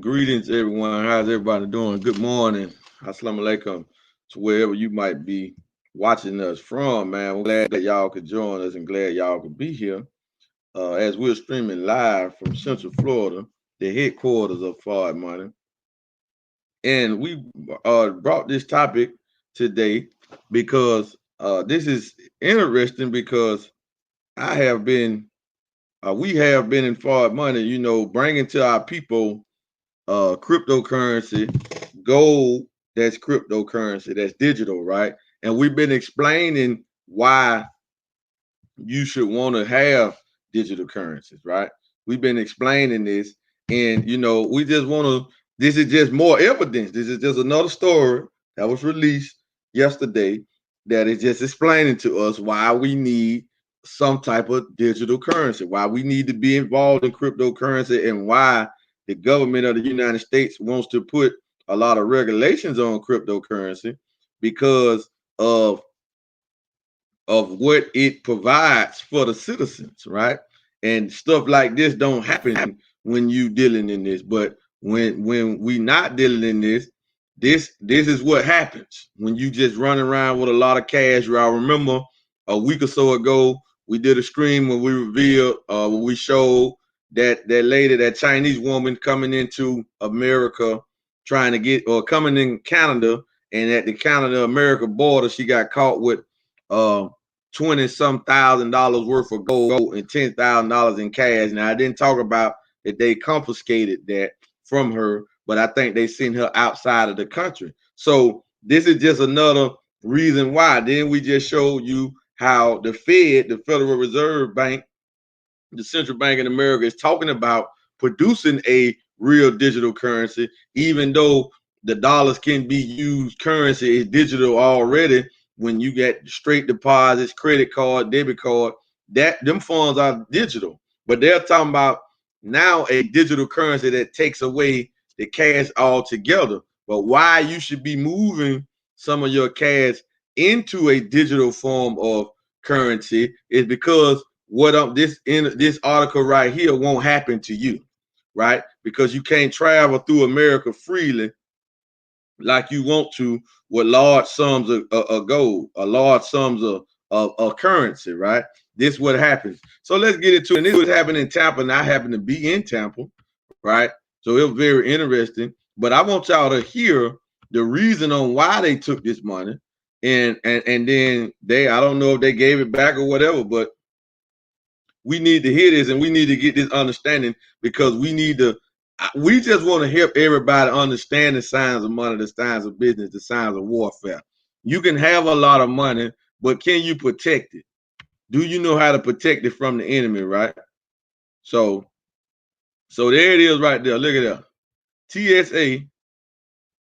Greetings, everyone. How's everybody doing? Good morning. Assalamu alaikum to wherever you might be watching us from, man. We're glad that y'all could join us and glad y'all could be here as we're streaming live from Central Florida, the headquarters of Forward Money. And we brought this topic today because this is interesting because I have been, we have been in Forward Money, bringing to our people cryptocurrency, gold that's cryptocurrency, that's digital, right? And we've been explaining why you should want to have digital currencies, right? We've been explaining this, and we just want to. This is just more evidence. This is just another story that was released yesterday that is just explaining to us why we need some type of digital currency, why we need to be involved in cryptocurrency, and why the government of the United States wants to put a lot of regulations on cryptocurrency because of what it provides for the citizens, right? And stuff like this don't happen when you dealing in this, but when we not dealing in this is what happens when you just run around with a lot of cash. Y'all remember a week or so ago we did a stream when we revealed when we showed that lady, that Chinese woman coming into America trying to get, or coming in Canada, and at the Canada America border she got caught with 20 some $1,000 worth of gold and $10,000 in cash. Now I didn't talk about that they confiscated that from her, but I think they sent her outside of the country. So this is just another reason why. Then we just showed you how the Fed, the Federal Reserve Bank, the central bank in America, is talking about producing a real digital currency, even though the dollars can be used, currency is digital already. When you get straight deposits, credit card, debit card, that them funds are digital. But they're talking about now a digital currency that takes away the cash altogether. But why you should be moving some of your cash into a digital form of currency is because what this article right here won't happen to you, right? Because you can't travel through America freely like you want to with large sums of gold, or large sums of currency, right? This is what happens. So let's get into it. And this was happening in Tampa, and I happen to be in Tampa, right? So it was very interesting. But I want y'all to hear the reason on why they took this money, and then I don't know if they gave it back or whatever, but we need to hear this and we need to get this understanding, because we just want to help everybody understand the signs of money, the signs of business, the signs of warfare. You can have a lot of money, but can you protect it? Do you know how to protect it from the enemy, right? So there it is right there. Look at that. TSA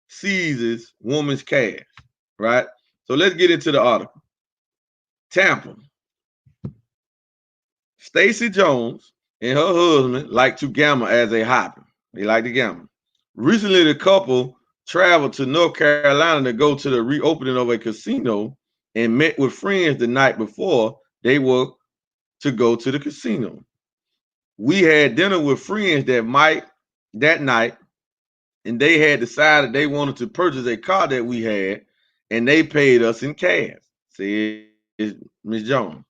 seizes woman's cash, right? So let's get into the article. Tampa. Stacey Jones and her husband like to gamble as a hobby. They like to gamble. Recently, the couple traveled to North Carolina to go to the reopening of a casino and met with friends the night before they were to go to the casino. We had dinner with friends that night, and they had decided they wanted to purchase a car that we had, and they paid us in cash, said Ms. Jones.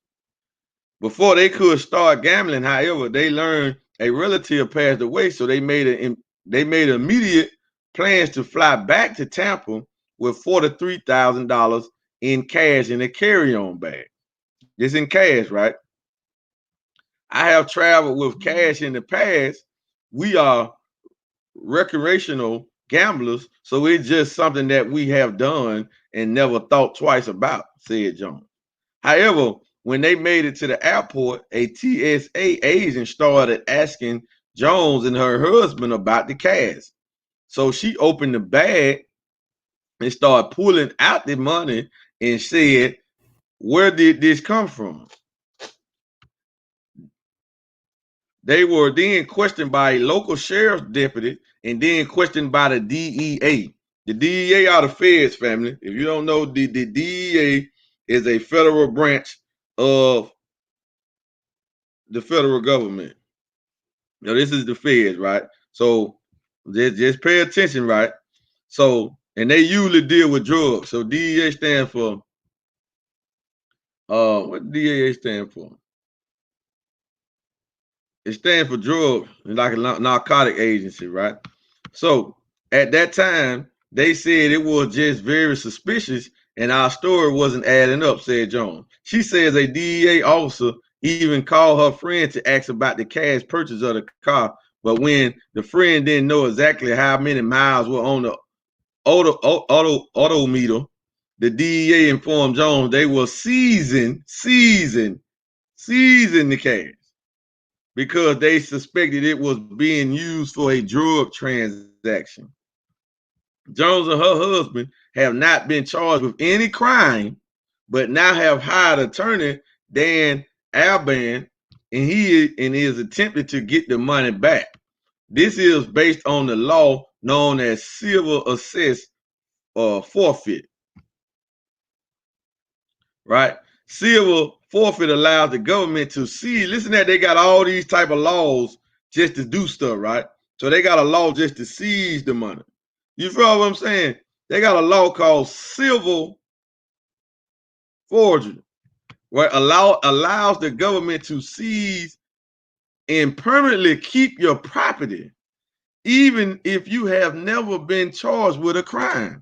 Before they could start gambling, however, they learned a relative passed away, so they made immediate plans to fly back to Tampa with $43,000 in cash in a carry-on bag. It's in cash, right? I have traveled with cash in the past. We are recreational gamblers, so it's just something that we have done and never thought twice about, said Jones. However, when they made it to the airport, a TSA agent started asking Jones and her husband about the cash. So she opened the bag and started pulling out the money and said, "Where did this come from?" They were then questioned by a local sheriff's deputy and then questioned by the DEA. The DEA are the feds, family. If you don't know, the DEA is a federal branch of the federal government. Now, this is the feds, right? So Just pay attention, right? So, and they usually deal with drugs. So DEA stand for what DEA stand for? It stands for drug, like a narcotic agency, right? So at that time, they said it was just very suspicious, and our story wasn't adding up, said Jones. She says a DEA officer even called her friend to ask about the cash purchase of the car, but when the friend didn't know exactly how many miles were on the odometer, the DEA informed Jones they were seizing the cash because they suspected it was being used for a drug transaction. Jones and her husband have not been charged with any crime, but now have hired attorney Dan Alban, and he is attempting to get the money back. This is based on the law known as civil assess forfeit, right? Civil forfeit allows the government to seize. Listen, that they got all these type of laws just to do stuff, right? So they got a law just to seize the money. You feel what I'm saying? They got a law called civil forgery, where allows the government to seize and permanently keep your property, even if you have never been charged with a crime.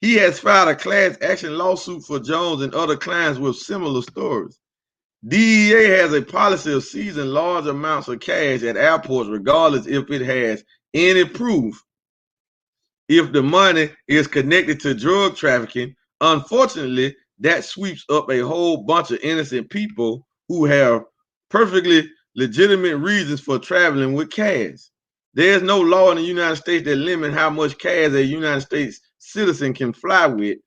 He has filed a class action lawsuit for Jones and other clients with similar stories. DEA has a policy of seizing large amounts of cash at airports, regardless if it has any proof if the money is connected to drug trafficking. Unfortunately, that sweeps up a whole bunch of innocent people who have perfectly legitimate reasons for traveling with cash. There's no law in the United States that limits how much cash a United States citizen can fly with,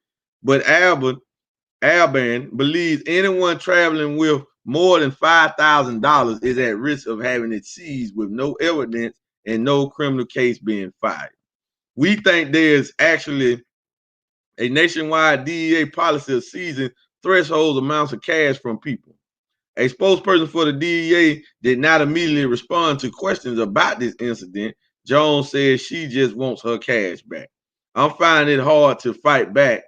but Alban believes anyone traveling with more than $5,000 is at risk of having it seized with no evidence and no criminal case being filed. We think there's actually a nationwide DEA policy of seizing threshold amounts of cash from people. A spokesperson for the DEA did not immediately respond to questions about this incident. Jones says she just wants her cash back. I'm finding it hard to fight back.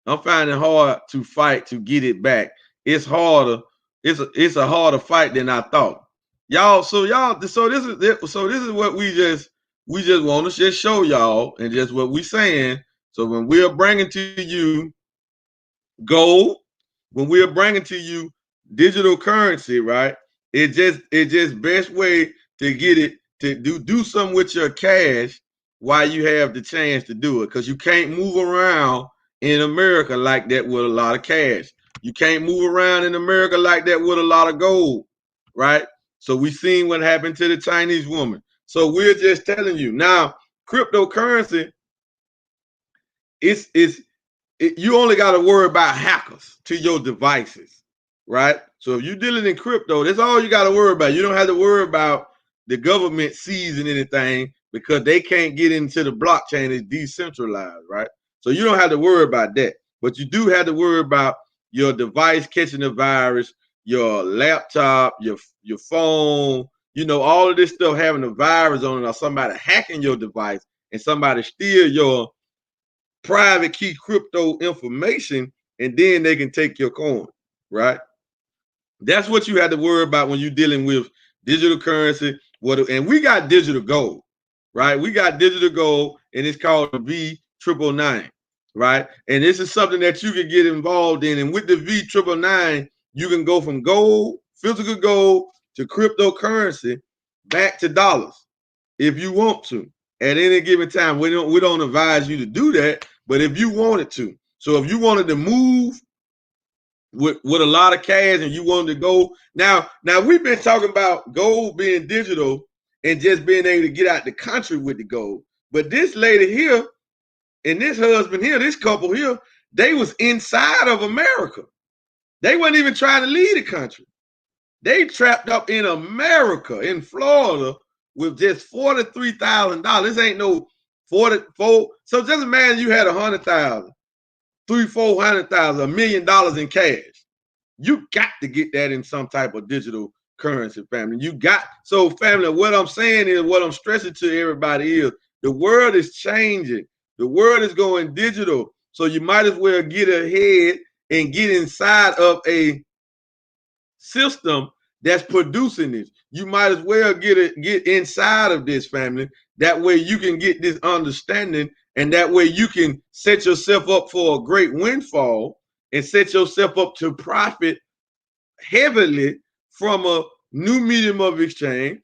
I'm finding it hard to fight to get it back. It's harder. It's a harder fight than I thought. So this is what we just want to just show y'all, and just what we saying. So when we're bringing to you gold, when we're bringing to you digital currency, right? It just best way to get it to do something with your cash while you have the chance to do it, because you can't move around in America like that with a lot of cash. You can't move around in America like that with a lot of gold, right? So we seen what happened to the Chinese woman. So we're just telling you now, cryptocurrency, you only got to worry about hackers to your devices, right? So if you're dealing in crypto, that's all you got to worry about. You don't have to worry about the government seizing anything, because they can't get into the blockchain. It's decentralized, right? So you don't have to worry about that. But you do have to worry about your device catching the virus, your laptop, your phone, all of this stuff having a virus on it, or somebody hacking your device and somebody steal your private key crypto information, and then they can take your coin, right? That's what you have to worry about when you're dealing with digital currency. And we got digital gold, right? We got digital gold, and it's called the V999, right? And this is something that you can get involved in. And with the V999, you can go from gold, physical gold, to cryptocurrency back to dollars if you want to at any given time. We don't advise you to do that, but if you wanted to. So if you wanted to move with a lot of cash and you wanted to go, now we've been talking about gold being digital and just being able to get out the country with the gold. But this lady here and this husband here, this couple here, they was inside of America. They wasn't even trying to leave the country. They trapped up in America, in Florida, with just $43,000. This ain't no 44. So just imagine you had 100,000, $300,000, $400,000, $1 million in cash. You got to get that in some type of digital cryptocurrency, family. You got, so family, what I'm saying is, what I'm stressing to everybody is, the world is changing. The world is going digital. So you might as well get ahead and get inside of a system that's producing this. You might as well get inside of this, family. That way you can get this understanding, and that way you can set yourself up for a great windfall and set yourself up to profit heavily from a new medium of exchange,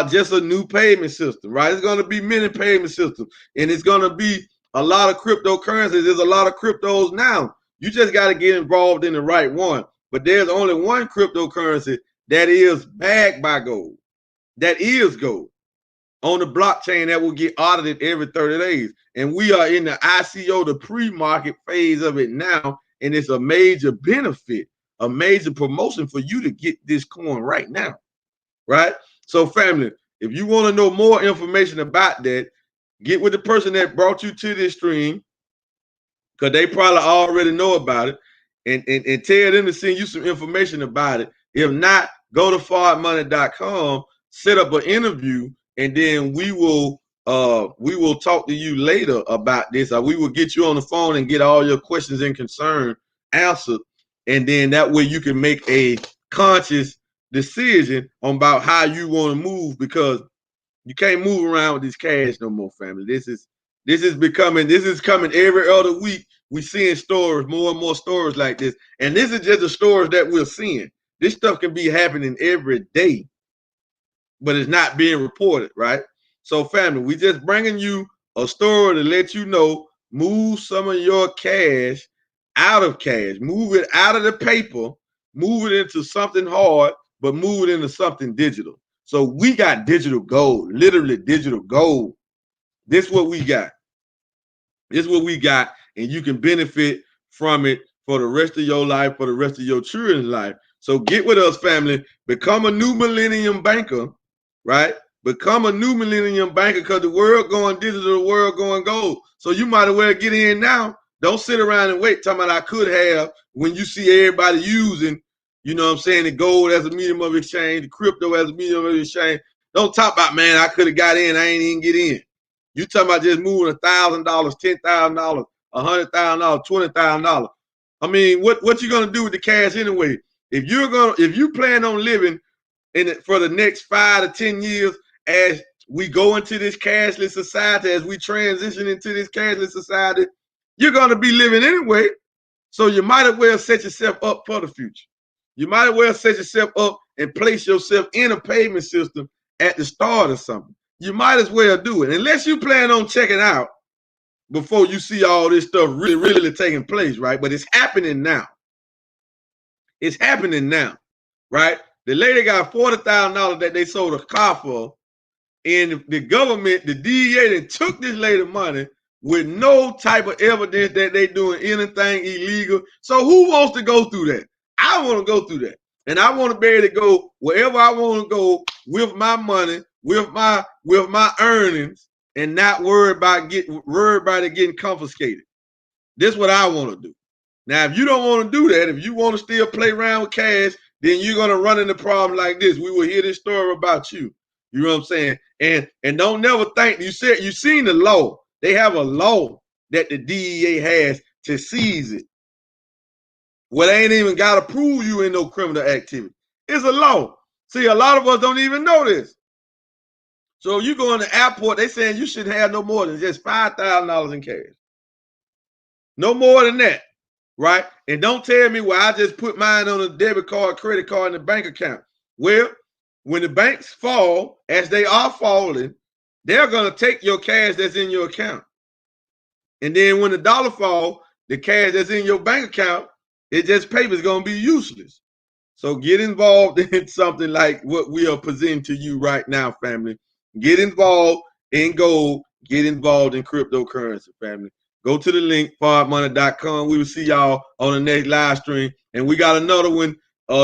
just a new payment system, right? It's going to be many payment systems, and it's going to be a lot of cryptocurrencies. There's a lot of cryptos now. You just got to get involved in the right one. But there's only one cryptocurrency that is backed by gold. That is gold on the blockchain that will get audited every 30 days. And we are in the ICO, the pre-market phase of it now. And it's a major benefit, a major promotion for you to get this coin right now, right? So family, if you want to know more information about that, get with the person that brought you to this stream, because they probably already know about it, and tell them to send you some information about it. If not, go to FardMoney.com, set up an interview, and then we will talk to you later about this. We will get you on the phone and get all your questions and concerns answered, and then that way you can make a conscious decision about how you want to move, because you can't move around with this cash no more, family. This is coming every other week. We seeing stories, more and more stories like this. And this is just the stories that we're seeing. This stuff can be happening every day, but it's not being reported, right? So family, we just bringing you a story to let you know, move some of your cash out of cash. Move it out of the paper, move it into something hard, but move it into something digital. So we got digital gold, literally digital gold. This is what we got. This is what we got, and you can benefit from it for the rest of your life, for the rest of your children's life. So get with us, family. Become a new millennium banker, right? Become a new millennium banker, because the world going digital, the world going gold. So you might as well get in now. Don't sit around and wait talking about I could have, when you see everybody using, you know what I'm saying, the gold as a medium of exchange, the crypto as a medium of exchange. Don't talk about, man, I could have got in, I ain't even get in. You talking about just moving $1,000, $10,000, $100,000, $20,000. I mean, what you gonna do with the cash anyway? If you plan on living in it for the next 5 to 10 years, as we go into this cashless society, as we transition into this cashless society, you're gonna be living anyway. So you might as well set yourself up for the future. You might as well set yourself up and place yourself in a payment system at the start of something. You might as well do it, unless you plan on checking out before you see all this stuff really taking place, right? But it's happening now. It's happening now, right? The lady got $40,000 that they sold a car for, and the government, the DEA, they took this lady money with no type of evidence that they doing anything illegal. So who wants to go through that? I want to go through that, and I want to be able to go wherever I want to go with my money, with my earnings, and not worry about it getting confiscated. This is what I want to do. Now, if you don't want to do that, if you want to still play around with cash, then you're gonna run into problems like this. We will hear this story about you. You know what I'm saying? And don't never think you seen the law. They have a law that the DEA has to seize it. Well, they ain't even got to prove you in no criminal activity. It's a law. See, a lot of us don't even know this. So you go in the airport, they saying you should have no more than just $5,000 in cash. No more than that, right? And don't tell me, well, I just put mine on a debit card, credit card, in the bank account. Well, when the banks fall, as they are falling, they're going to take your cash that's in your account. And then when the dollar falls, the cash that's in your bank account, it just paper is going to be useless. So get involved in something like what we are presenting to you right now, family. Get involved in gold. Get involved in cryptocurrency, family. Go to the link, FardMoney.com. We will see y'all on the next live stream. And we got another one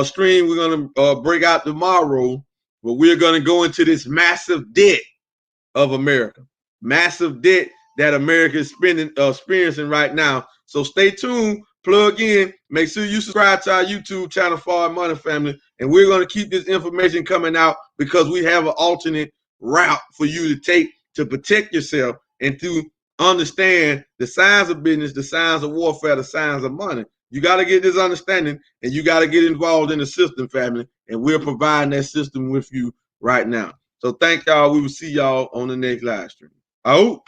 stream we're going to break out tomorrow, but we're going to go into this massive debt of America. Massive debt that America is experiencing right now. So stay tuned. Plug in. Make sure you subscribe to our YouTube channel, Fard Money Family, And we're going to keep this information coming out because we have an alternate route for you to take to protect yourself and to understand the signs of business, the signs of warfare, the signs of money. You got to get this understanding, and you got to get involved in the system, family. And we're providing that system with you right now. So thank y'all. We will see y'all on the next live stream. Out.